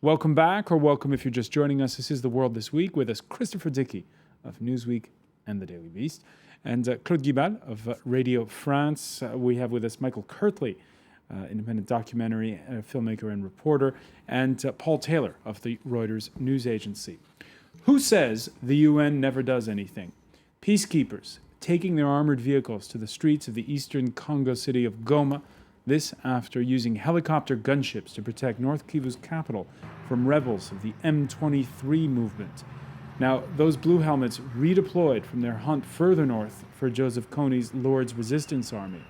Welcome back, or welcome if you're just joining us. This is The World This Week with us, Christopher Dickey of Newsweek and The Daily Beast, and Claude Guibal of Radio France. We have with us Michael Kirtley, independent documentary filmmaker and reporter, and Paul Taylor of the Reuters news agency. Who says the UN never does anything? Peacekeepers taking their armored vehicles to the streets of the eastern Congo city of Goma, this after using helicopter gunships to protect North Kivu's capital from rebels of the M23 movement. Now, those blue helmets redeployed from their hunt further north for Joseph Kony's Lord's Resistance Army.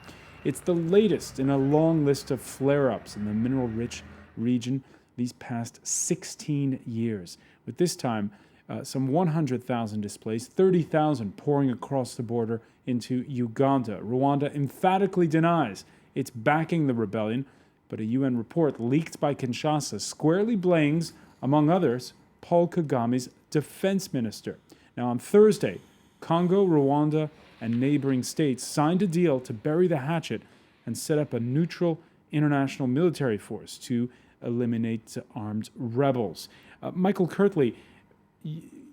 It's the latest in a long list of flare-ups in the mineral-rich region these past 16 years, with this time some 100,000 displaced, 30,000 pouring across the border into Uganda. Rwanda emphatically denies it's backing the rebellion, but a UN report leaked by Kinshasa squarely blames, among others, Paul Kagame's defense minister. Now, on Thursday, Congo, Rwanda, and neighboring states signed a deal to bury the hatchet and set up a neutral international military force to eliminate armed rebels. Michael Kirtley,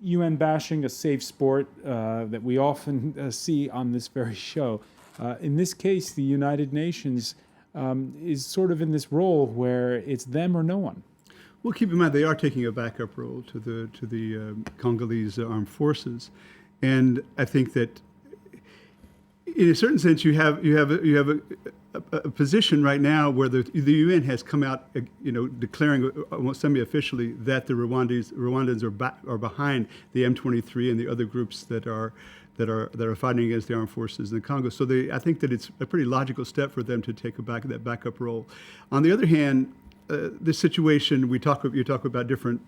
UN bashing, a safe sport that we often see on this very show. In this case, the United Nations is sort of in this role where it's them or no one. Well, keep in mind they are taking a backup role to the Congolese armed forces, and I think that in a certain sense you have a position right now where the UN has come out, declaring almost semi-officially that the Rwandans are behind the M23 and the other groups that are fighting against the armed forces in the Congo. So I think that it's a pretty logical step for them to take that backup role. On the other hand, this situation you talk about different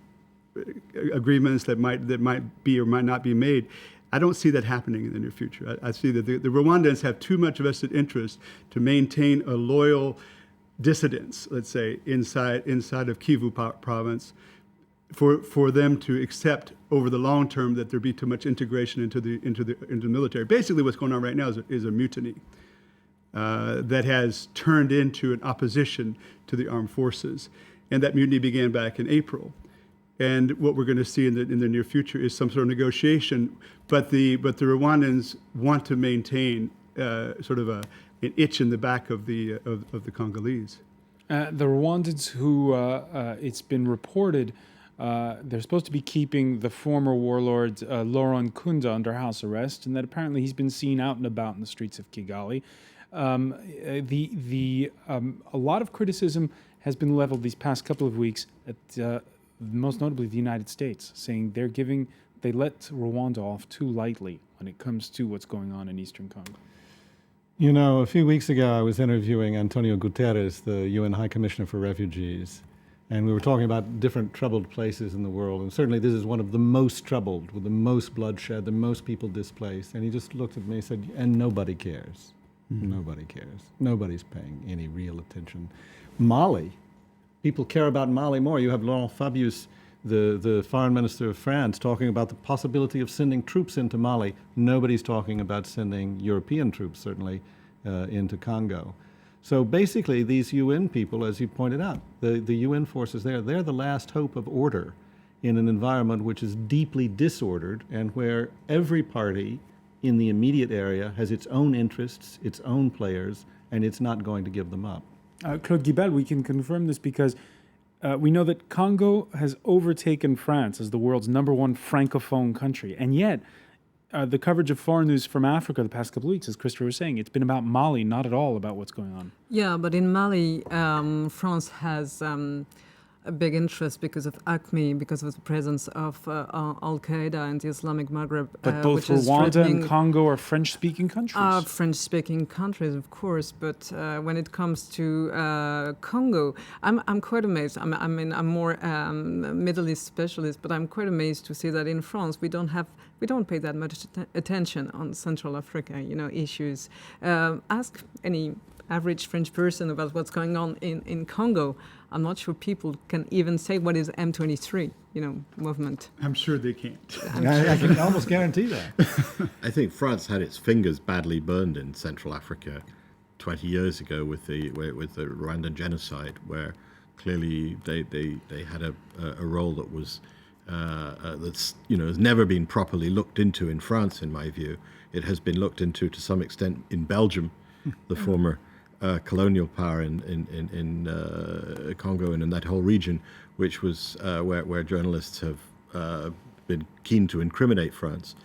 agreements that might be or might not be made. I don't see that happening in the near future. I see that the Rwandans have too much vested interest to maintain a loyal dissidence, let's say, inside of Kivu province, for them to accept over the long term that there be too much integration into the military. Basically, what's going on right now is a mutiny that has turned into an opposition to the armed forces, and that mutiny began back in April. And what we're going to see in the near future is some sort of negotiation, but the Rwandans want to maintain sort of an itch in the back of the Congolese. The Rwandans who it's been reported they're supposed to be keeping the former warlord Laurent Nkunda under house arrest, and that apparently he's been seen out and about in the streets of Kigali. A lot of criticism has been leveled these past couple of weeks at most notably the United States, saying they let Rwanda off too lightly when it comes to what's going on in Eastern Congo. You know, a few weeks ago I was interviewing Antonio Guterres, the UN High Commissioner for Refugees, and we were talking about different troubled places in the world, and certainly this is one of the most troubled, with the most bloodshed, the most people displaced. And he just looked at me and said, and nobody cares. Mm-hmm. Nobody cares. Nobody's paying any real attention. Mali, people care about Mali more. You have Laurent Fabius, the foreign minister of France, talking about the possibility of sending troops into Mali. Nobody's talking about sending European troops, certainly, into Congo. So basically, these UN people, as you pointed out, the UN forces there, they're the last hope of order in an environment which is deeply disordered and where every party in the immediate area has its own interests, its own players, and it's not going to give them up. Claude Guibal, we can confirm this because we know that Congo has overtaken France as the world's #1 francophone country, and yet the coverage of foreign news from Africa the past couple of weeks, as Christopher was saying, it's been about Mali, not at all about what's going on. Yeah, but in Mali, France has a big interest because of AQMI, because of the presence of Al-Qaeda in the Islamic Maghreb. But both Rwanda and Congo are French-speaking countries. French-speaking countries, of course, but when it comes to Congo, I'm quite amazed. I'm more Middle East specialist, but I'm quite amazed to see that in France we don't pay that much attention on Central Africa, issues. Ask any average French person about what's going on in Congo. I'm not sure people can even say what is M23, movement. I'm sure they can't. I can almost guarantee that. I think France had its fingers badly burned in Central Africa 20 years ago with the Rwandan genocide, where Clearly, they had a role that was that's has never been properly looked into in France. In my view, it has been looked into to some extent in Belgium, the former colonial power in Congo and in that whole region, which was where journalists have been keen to incriminate France.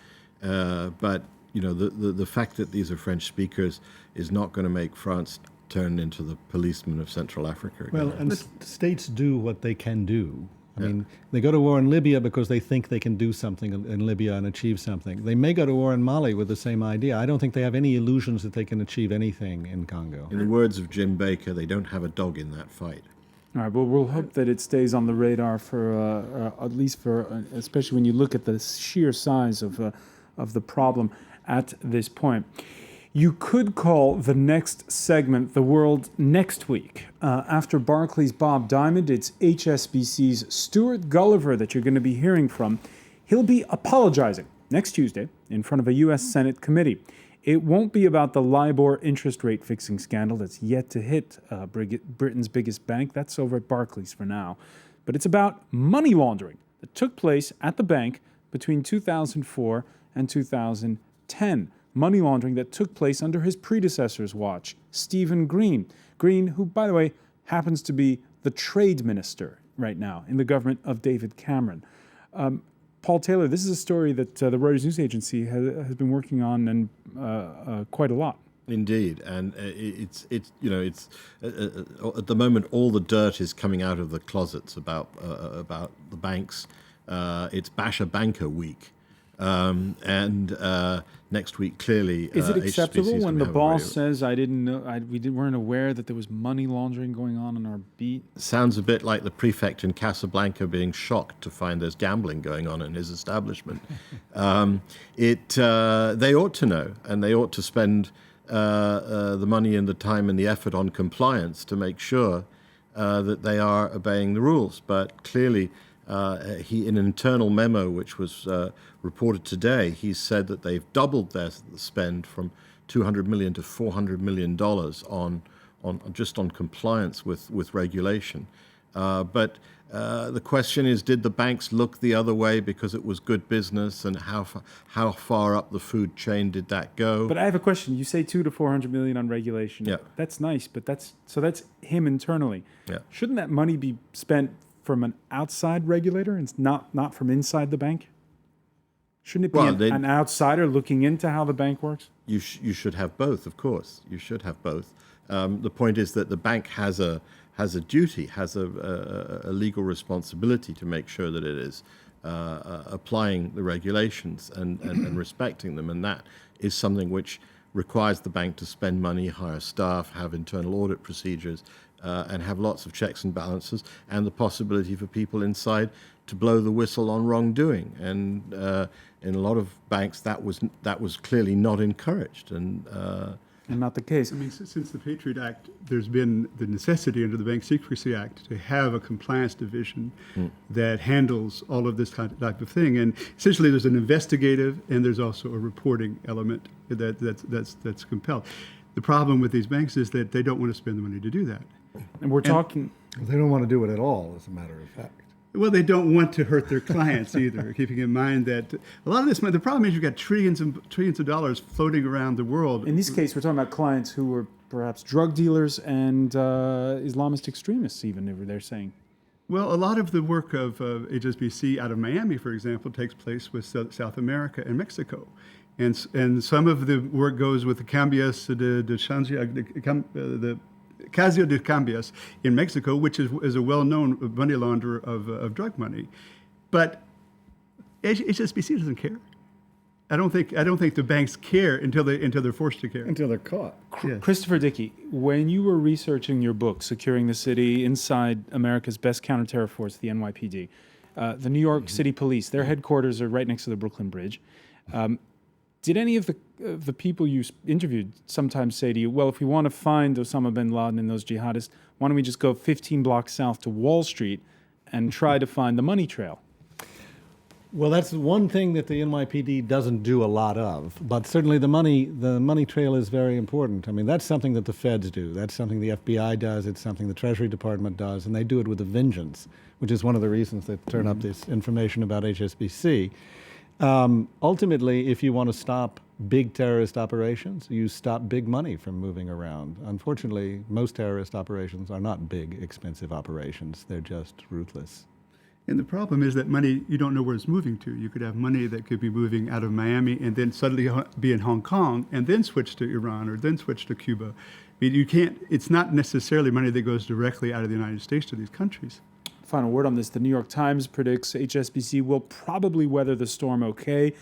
But the fact that these are French speakers is not going to make France turn into the policeman of Central Africa again. Well, and states do what they can do. I mean, they go to war in Libya because they think they can do something in Libya and achieve something. They may go to war in Mali with the same idea. I don't think they have any illusions that they can achieve anything in Congo. In the words of Jim Baker, they don't have a dog in that fight. All right, well, we'll hope that it stays on the radar for at least for, especially when you look at the sheer size of the problem at this point. You could call the next segment The World Next Week. After Barclays' Bob Diamond, it's HSBC's Stuart Gulliver that you're going to be hearing from. He'll be apologizing next Tuesday in front of a U.S. Senate committee. It won't be about the LIBOR interest rate fixing scandal that's yet to hit Britain's biggest bank. That's over at Barclays for now. But it's about money laundering that took place at the bank between 2004 and 2010. Money laundering that took place under his predecessor's watch, Stephen Green. Green, who, by the way, happens to be the trade minister right now in the government of David Cameron. Paul Taylor, this is a story that the Reuters News Agency has been working on and quite a lot. Indeed, and it's at the moment all the dirt is coming out of the closets about the banks. It's Basher Banker Week. And next week, clearly, is it acceptable when the boss says, "I didn't know, weren't aware that there was money laundering going on our beat"? Sounds a bit like the prefect in Casablanca being shocked to find there's gambling going on in his establishment. They ought to know, and they ought to spend the money and the time and the effort on compliance to make sure that they are obeying the rules. But clearly, in an internal memo which was reported today, he said that they've doubled their spend from $200 million to $400 million on compliance with regulation. But the question is, did the banks look the other way because it was good business, and how far up the food chain did that go? But I have a question. You say $200 to $400 million on regulation. Yeah. That's nice, but that's him internally. Yeah. Shouldn't that money be spent from an outside regulator and not from inside the bank? Shouldn't it be an outsider looking into how the bank works? You should have both, of course. You should have both. The point is that the bank has a duty, has a legal responsibility to make sure that it is applying the regulations and respecting them, and that is something which requires the bank to spend money, hire staff, have internal audit procedures, and have lots of checks and balances, and the possibility for people inside to blow the whistle on wrongdoing. And in a lot of banks, that was clearly not encouraged, and not the case. I mean, since the Patriot Act, there's been the necessity under the Bank Secrecy Act to have a compliance division that handles all of this type of thing. And essentially, there's an investigative and there's also a reporting element that's compelled. The problem with these banks is that they don't want to spend the money to do that. And we're talking... They don't want to do it at all, as a matter of fact. Well, they don't want to hurt their clients either, keeping in mind that a lot of this money, the problem is you've got trillions of dollars floating around the world. In this case, we're talking about clients who were perhaps drug dealers and Islamist extremists even, they're saying. Well, a lot of the work of HSBC out of Miami, for example, takes place with South America and Mexico. And some of the work goes with the Cambias, the Casio de Cambias in Mexico, which is a well-known money launderer of drug money. But HSBC doesn't care. I don't think the banks care until they're forced to care. Until they're caught. Yes. Christopher Dickey, when you were researching your book, Securing the City Inside America's Best Counterterror Force, the NYPD, the New York City Police, their headquarters are right next to the Brooklyn Bridge. Did any of the people you interviewed sometimes say to you, well, if we want to find Osama bin Laden and those jihadists, why don't we just go 15 blocks south to Wall Street and try to find the money trail? Well, that's one thing that the NYPD doesn't do a lot of, but certainly the money trail is very important. I mean, that's something that the feds do. That's something the FBI does. It's something the Treasury Department does, and they do it with a vengeance, which is one of the reasons they turn up this information about HSBC. Ultimately, if you want to stop big terrorist operations, you stop big money from moving around. Unfortunately, most terrorist operations are not big, expensive operations. They're just ruthless. And the problem is that money, you don't know where it's moving to. You could have money that could be moving out of Miami and then suddenly be in Hong Kong and then switch to Iran or then switch to Cuba. I mean, you can't, it's not necessarily money that goes directly out of the United States to these countries. Final word on this. The New York Times predicts HSBC will probably weather the storm okay.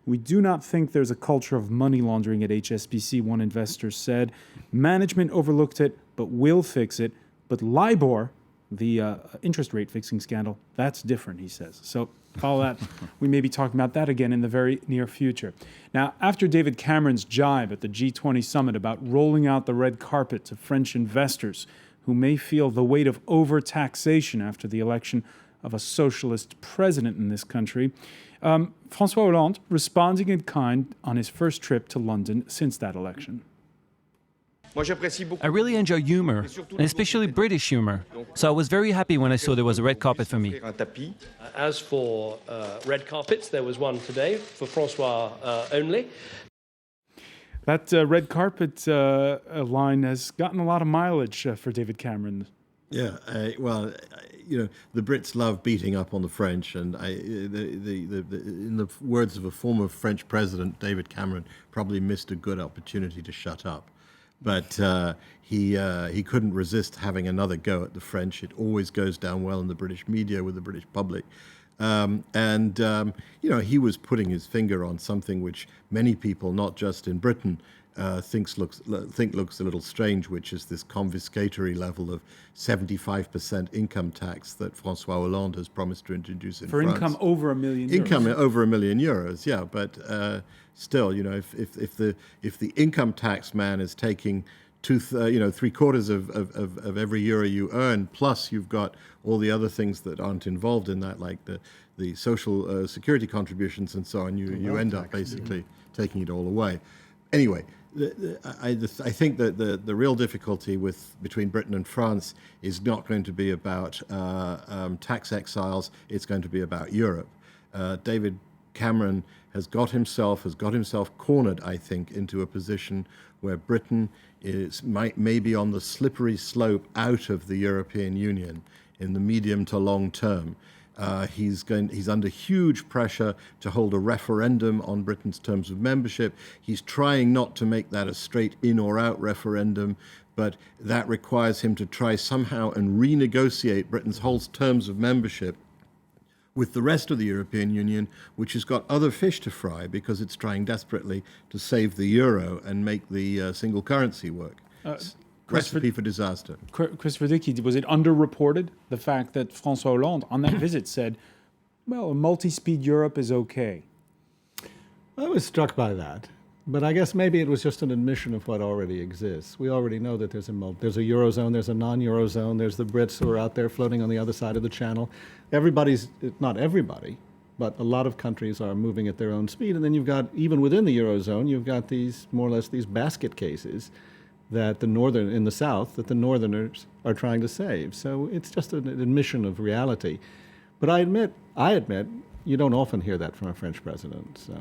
We do not think there's a culture of money laundering at HSBC, one investor said. Management overlooked it, but will fix it. But LIBOR, the interest rate fixing scandal, that's different, he says. So follow that. We may be talking about that again in the very near future. Now, after David Cameron's jibe at the G20 summit about rolling out the red carpet to French investors who may feel the weight of overtaxation after the election of a socialist president in this country, François Hollande responding in kind on his first trip to London since that election. I really enjoy humor, and especially British humor. So I was very happy when I saw there was a red carpet for me. As for red carpets, there was one today for François only. That red carpet line has gotten a lot of mileage for David Cameron. Yeah, well, you know, the Brits love beating up on the French, and in the words of a former French president, David Cameron probably missed a good opportunity to shut up. But he couldn't resist having another go at the French. It always goes down well in the British media with the British public. You know, he was putting his finger on something which many people, not just in Britain, think looks a little strange, which is this confiscatory level of 75% income tax that François Hollande has promised to introduce in France. For income over €1 million. Income over €1 million, yeah. But still, you know, if the income tax man is taking 3/4 of every euro you earn, plus you've got all the other things that aren't involved in that, like the social security contributions and so on, you end up basically taking it all away. Anyway, I think that the real difficulty between Britain and France is not going to be about tax exiles. It's going to be about Europe. David Cameron has got himself cornered, I think, into a position where Britain may be on the slippery slope out of the European Union in the medium to long term. He's under huge pressure to hold a referendum on Britain's terms of membership. He's trying not to make that a straight in or out referendum, but that requires him to try somehow and renegotiate Britain's whole terms of membership with the rest of the European Union, which has got other fish to fry because it's trying desperately to save the euro and make the single currency work. Recipe for disaster. Christopher Dickey, was it underreported, the fact that François Hollande on that visit said, well, a multi-speed Europe is okay? I was struck by that. But I guess maybe it was just an admission of what already exists. We already know that there's a Eurozone, there's a non-Eurozone, there's the Brits who are out there floating on the other side of the channel. Not everybody, but a lot of countries are moving at their own speed. And then you've got, even within the Eurozone, you've got these, more or less, these basket cases that in the South, that the Northerners are trying to save. So it's just an admission of reality. But I admit, you don't often hear that from a French president. So.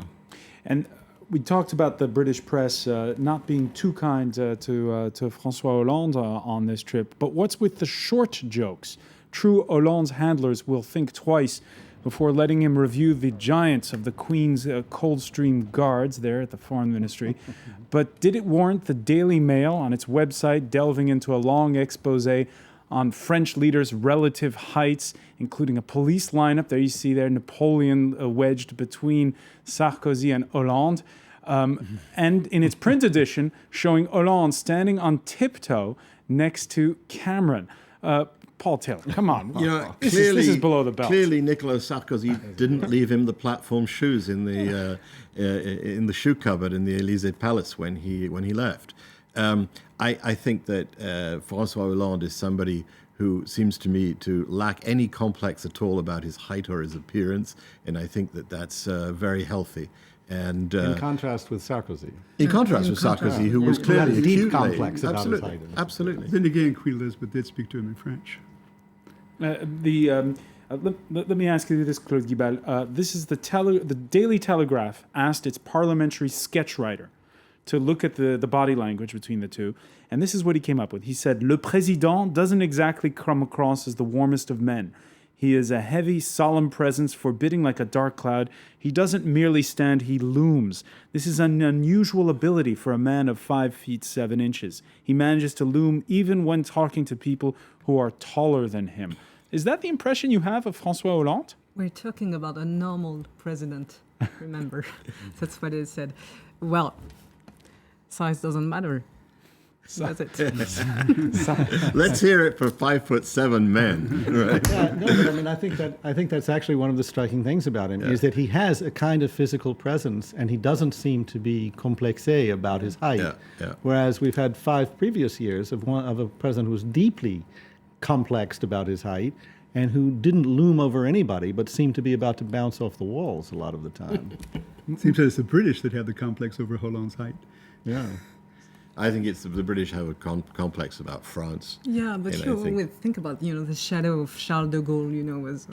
And we talked about the British press not being too kind to François Hollande on this trip. But what's with the short jokes? True Hollande's handlers will think twice before letting him review the giants of the Queen's Coldstream Guards there at the Foreign Ministry. But did it warrant the Daily Mail on its website delving into a long expose on French leaders' relative heights, including a police lineup? There you see there Napoleon wedged between Sarkozy and Hollande. And in its print edition, showing Hollande standing on tiptoe next to Cameron. Paul Taylor, come on. You know, this is below the belt. Clearly, Nicolas Sarkozy didn't leave him the platform shoes in the shoe cupboard in the Élysée Palace when he left. I think that François Hollande is somebody who seems to me to lack any complex at all about his height or his appearance, and I think that that's very healthy. And in contrast with Sarkozy. in contrast with Sarkozy, who was Who clearly had a deep acutely- complex about his absolutely, height. absolutely. Then again, Queen Elizabeth did speak to him in French. Let me ask you this, Claude Guibal. This is the Daily Telegraph asked its parliamentary sketch writer to look at the body language between the two, and this is what he came up with. He said, "Le Président doesn't exactly come across as the warmest of men. He is a heavy, solemn presence, forbidding like a dark cloud. He doesn't merely stand, he looms. This is an unusual ability for a man of 5 feet 7 inches. He manages to loom even when talking to people who are taller than him." Is that the impression you have of François Hollande? We're talking about a normal president, remember. That's what it said. Well, size doesn't matter. Does it? Let's hear it for 5'7" men. Right? Yeah, no, but I mean, I think that's actually one of the striking things about him is that he has a kind of physical presence, and he doesn't seem to be complexé about his height. Yeah. Whereas we've had 5 previous years of a president who was deeply complexed about his height and who didn't loom over anybody, but seemed to be about to bounce off the walls a lot of the time. It seems that it's the British that have the complex over Hollande's height. Yeah. I think it's the British have a complex about France. Yeah, but And I you think- always think about, the shadow of Charles de Gaulle, was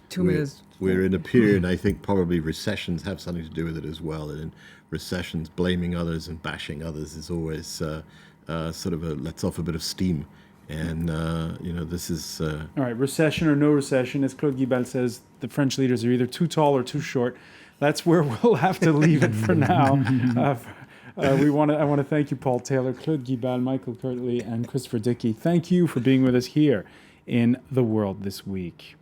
2 meters. We're in a period, I think probably recessions have something to do with it as well. And in recessions, blaming others and bashing others is always sort of lets off a bit of steam. And, this is... All right, recession or no recession, as Claude Guibal says, the French leaders are either too tall or too short. That's where we'll have to leave it for now. I want to thank you, Paul Taylor, Claude Guibal, Michael Kirtley, and Christopher Dickey. Thank you for being with us here in The World This Week.